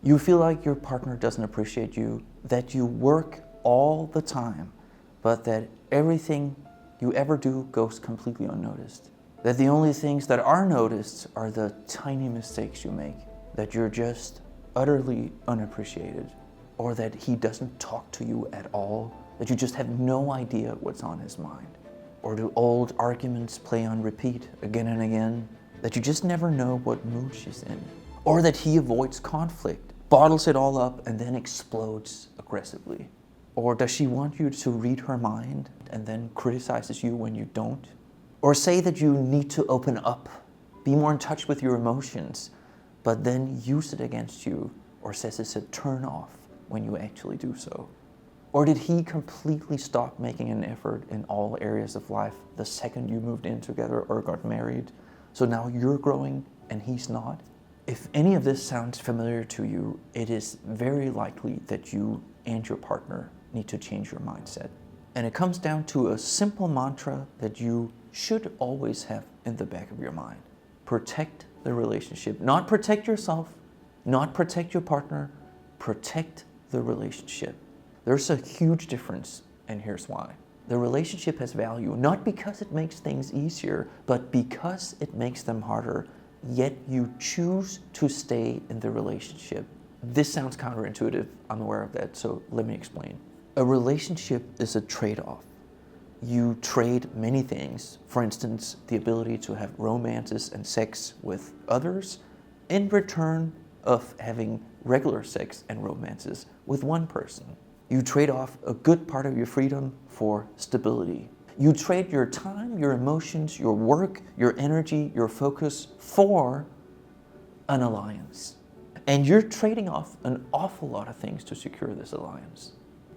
You feel like your partner doesn't appreciate you, that you work all the time, but that everything you ever do goes completely unnoticed. That the only things that are noticed are the tiny mistakes you make, that you're just utterly unappreciated, or that he doesn't talk to you at all, that you just have no idea what's on his mind. Or do old arguments play on repeat again and again, that you just never know what mood she's in. Or that he avoids conflict, bottles it all up, and then explodes aggressively. Or does she want you to read her mind and then criticizes you when you don't? Or say that you need to open up, be more in touch with your emotions, but then use it against you, or says it's a turn off when you actually do so? Or did he completely stop making an effort in all areas of life the second you moved in together or got married? So now you're growing and he's not? If any of this sounds familiar to you, it is very likely that you and your partner need to change your mindset. And it comes down to a simple mantra that you should always have in the back of your mind. Protect the relationship. Not protect yourself, not protect your partner, protect the relationship. There's a huge difference, and here's why. The relationship has value, not because it makes things easier, but because it makes them harder, yet you choose to stay in the relationship. This sounds counterintuitive, I'm aware of that, so let me explain. A relationship is a trade-off. You trade many things, for instance, the ability to have romances and sex with others in return of having regular sex and romances with one person. You trade off a good part of your freedom for stability. You trade your time, your emotions, your work, your energy, your focus for an alliance. And you're trading off an awful lot of things to secure this alliance.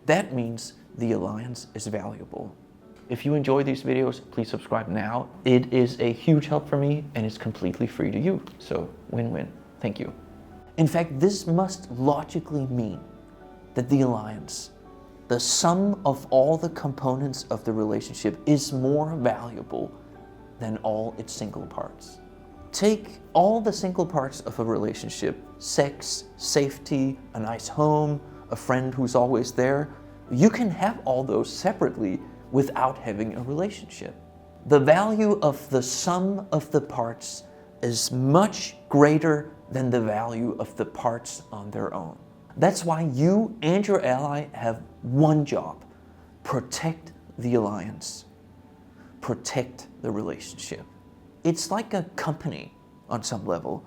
That means the alliance is valuable. If you enjoy these videos, please subscribe now. It is a huge help for me and it's completely free to you. So win-win. Thank you. In fact, this must logically mean that the alliance, the sum of all the components of the relationship, is more valuable than all its single parts. Take all the single parts of a relationship: sex, safety, a nice home, a friend who's always there. You can have all those separately without having a relationship. The value of the sum of the parts is much greater than the value of the parts on their own. That's why you and your ally have one job: protect the alliance, protect the relationship. It's like a company on some level.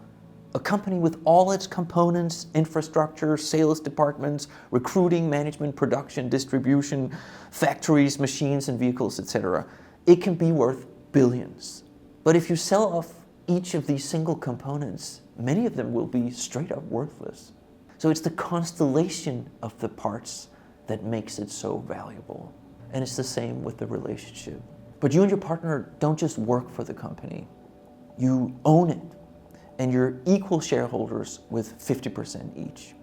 A company with all its components, infrastructure, sales departments, recruiting, management, production, distribution, factories, machines and vehicles, etc. It can be worth billions. But if you sell off each of these single components, many of them will be straight up worthless. So it's the constellation of the parts that makes it so valuable. And it's the same with the relationship. But you and your partner don't just work for the company. You own it. And you're equal shareholders with 50% each.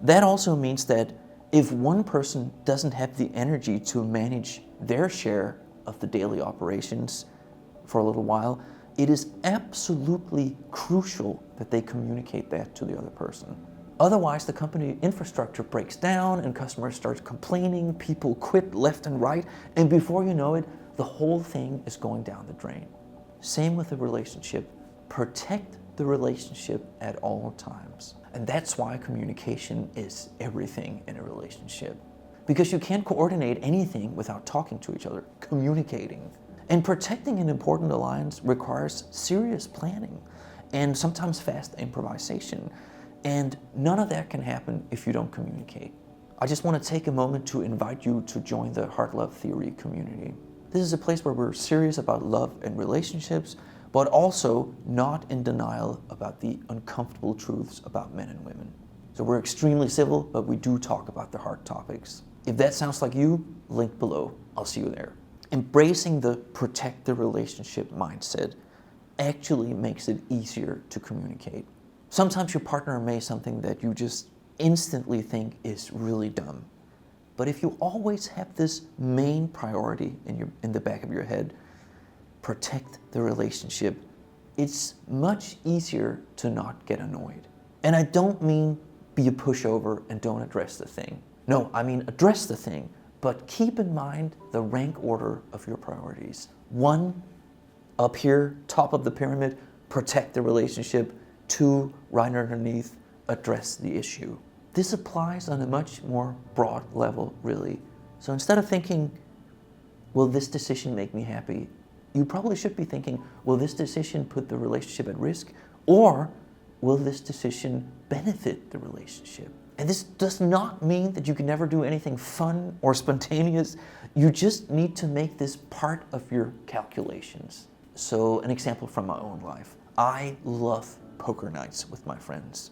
That also means that if one person doesn't have the energy to manage their share of the daily operations for a little while, it is absolutely crucial that they communicate that to the other person. Otherwise, the company infrastructure breaks down and customers start complaining, people quit left and right, and before you know it, the whole thing is going down the drain. Same with the relationship. Protect the relationship at all times. And that's why communication is everything in a relationship. Because you can't coordinate anything without talking to each other, communicating. And protecting an important alliance requires serious planning and sometimes fast improvisation. And none of that can happen if you don't communicate. I just want to take a moment to invite you to join the Heart Love Theory community. This is a place where we're serious about love and relationships, but also not in denial about the uncomfortable truths about men and women. So we're extremely civil, but we do talk about the hard topics. If that sounds like you, link below. I'll see you there. Embracing the protect the relationship mindset actually makes it easier to communicate. Sometimes your partner may say something that you just instantly think is really dumb. But if you always have this main priority in the back of your head, protect the relationship, it's much easier to not get annoyed. And I don't mean be a pushover and don't address the thing. No, I mean address the thing, but keep in mind the rank order of your priorities. 1, up here, top of the pyramid, protect the relationship. 2, right underneath, address the issue. This applies on a much more broad level, really. So instead of thinking, will this decision make me happy? You probably should be thinking, will this decision put the relationship at risk? Or will this decision benefit the relationship? And this does not mean that you can never do anything fun or spontaneous. You just need to make this part of your calculations. So an example from my own life. I love poker nights with my friends.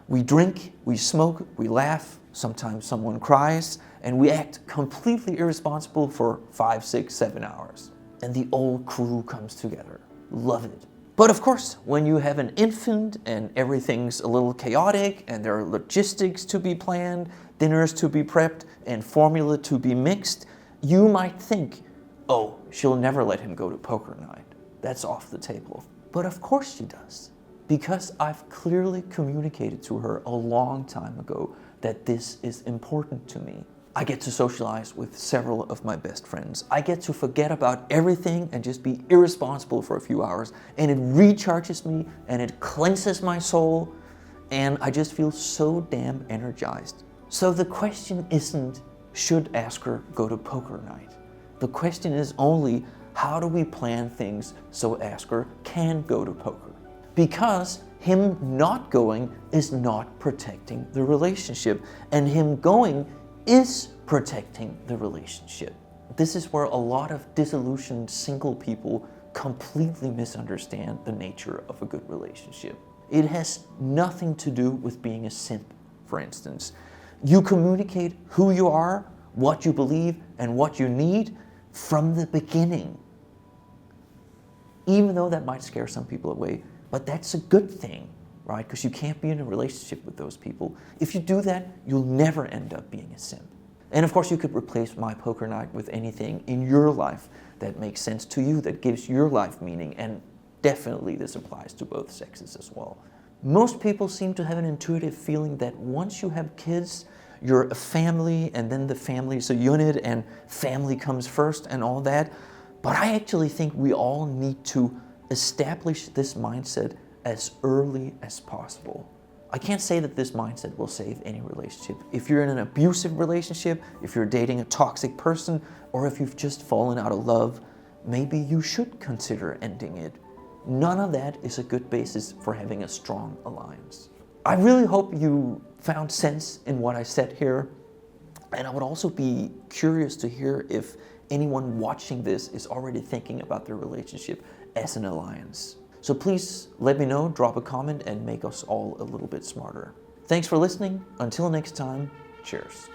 We drink, we smoke, we laugh, sometimes someone cries, and we act completely irresponsible for 5, 6, 7 hours. And the whole crew comes together. Love it. But of course, when you have an infant and everything's a little chaotic and there are logistics to be planned, dinners to be prepped, and formula to be mixed, you might think, oh, she'll never let him go to poker night. That's off the table. But of course she does. Because I've clearly communicated to her a long time ago that this is important to me. I get to socialize with several of my best friends. I get to forget about everything and just be irresponsible for a few hours. And it recharges me and it cleanses my soul. And I just feel so damn energized. So the question isn't, should Asker go to poker night? The question is only, how do we plan things so Asker can go to poker? Because him not going is not protecting the relationship. And him going is protecting the relationship. This is where a lot of disillusioned single people completely misunderstand the nature of a good relationship. It has nothing to do with being a simp, for instance. You communicate who you are, what you believe, and what you need from the beginning. Even though that might scare some people away, but that's a good thing, right? Because you can't be in a relationship with those people. If you do that, you'll never end up being a simp. And of course, you could replace my poker night with anything in your life that makes sense to you, that gives your life meaning. And definitely this applies to both sexes as well. Most people seem to have an intuitive feeling that once you have kids, you're a family, and then the family is a unit, and family comes first and all that. But I actually think we all need to establish this mindset as early as possible. I can't say that this mindset will save any relationship. If you're in an abusive relationship, if you're dating a toxic person, or if you've just fallen out of love, maybe you should consider ending it. None of that is a good basis for having a strong alliance. I really hope you found sense in what I said here, and I would also be curious to hear if anyone watching this is already thinking about their relationship as an alliance. So please let me know, drop a comment, and make us all a little bit smarter. Thanks for listening. Until next time, cheers.